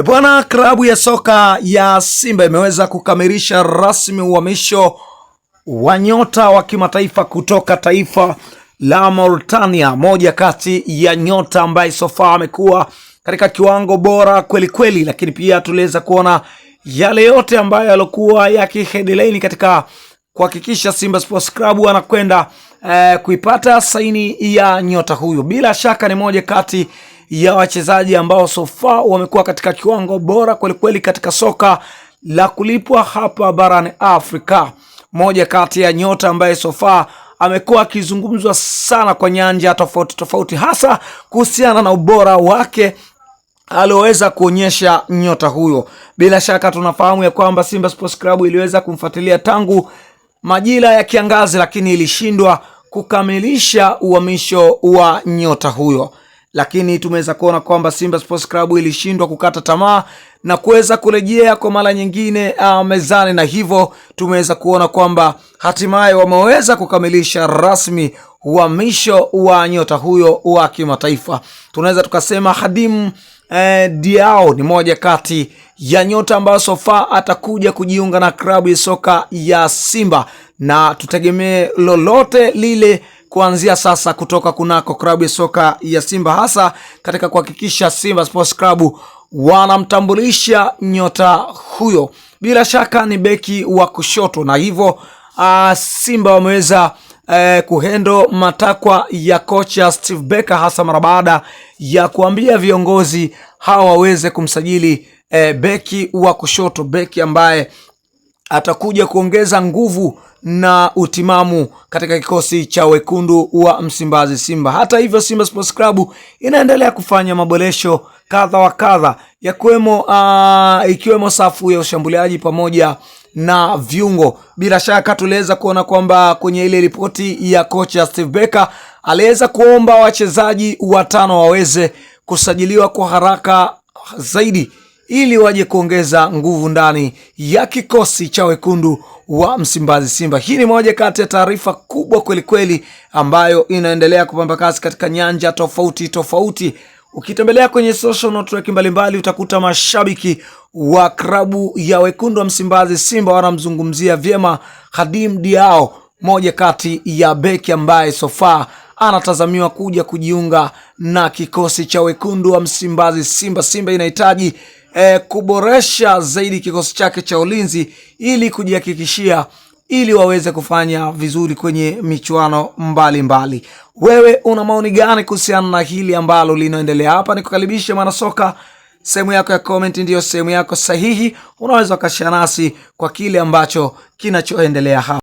Bwana, klabu ya soka ya Simba imeweza kukamilisha rasmi uhamisho wa nyota wa kimataifa kutoka taifa la Mauritania, moja kati ya nyota ambaye sofa amekuwa katika kiwango bora kweli kweli, lakini pia tuliweza kuona yale yote ambayo yalikuwa yakiheadline katika kuhakikisha Simba Sports Club anakwenda kuipata saini ya nyota huyo. Bila shaka ni moja kati ya wachezaji ambao sofa wamekuwa katika kiwango bora kweli kweli katika soka la kulipwa hapa barani Afrika. Moja kati ya nyota ambaye sofa amekuwa akizungumzwa sana kwa nyanja tofauti tofauti, hasa kuhusiana na ubora wake alioweza kuonyesha nyota huyo. Bila shaka tunafahamu ya kwamba Simba Sports Club iliweza kumfuatilia tangu majira ya kiangazi, lakini ilishindwa kukamilisha uhamisho wa nyota huyo. Lakini tumeweza kuona kwamba Simba Sports Club ilishindwa kukata tamaa na kuweza kurejea kwa mara nyingine mezani, na hivyo tumeweza kuona kwamba hatimaye wameweza kukamilisha rasmi uhamisho wa nyota huyo wa kimataifa. Tunaweza tukasema Hadim Diao ni moja kati ya nyota ambayo sofa atakuja kujiunga na klabu ya soka ya Simba, na tutegemee lolote lile kuanzia sasa kutoka kunako klabu ya soka ya Simba, hasa katika kuhakikisha Simba Sports Club wanamtambulisha nyota huyo. Bila shaka ni beki wa kushoto, na hivyo Simba wameweza kuhendo matakwa ya kocha Steve Barker, hasa mara baada ya kuambia viongozi hawa waweze kumsajili beki wa kushoto, beki ambaye atakuja kuongeza nguvu na utimamu katika kikosi cha wekundu wa Msimbazi Simba. Hata hivyo, Simba Sports Club inaendelea kufanya maboresho kadha wa kadha ikiwemo safu ya ushambuliaji pamoja na viungo. Bila shaka tuliweza kuona kwamba kwenye ile ripoti ya kocha Steve Barker aliweza kuomba wachezaji watano waweze kusajiliwa kwa haraka zaidi ili waje kuongeza nguvu ndani ya kikosi cha wekundu wa Msimbazi Simba. Hii ni moja kati ya taarifa kubwa kweli kweli ambayo inaendelea kupamba kasi katika nyanja tofauti tofauti. Ukitembelea kwenye social network mbalimbali utakuta mashabiki wa klabu ya wekundu wa Msimbazi Simba wanamzungumzia vyema Hadim Diao, moja kati ya beki ambaye sofa anatazamiwa kuja kujiunga na kikosi cha wekundu wa Msimbazi Simba. Simba inahitaji kuboresha zaidi kikosi chake cha ulinzi ili kujihakikishia ili waweze kufanya vizuri kwenye michuano mbalimbali. Wewe una maoni gani kuhusiana na hili ambalo linaendelea hapa? Nikukaribisha mwanasoka, sehemu yako ya comment ndiyo sehemu yako sahihi. Unaweza ukashare nasi kwa kile ambacho kinachoendelea hapa.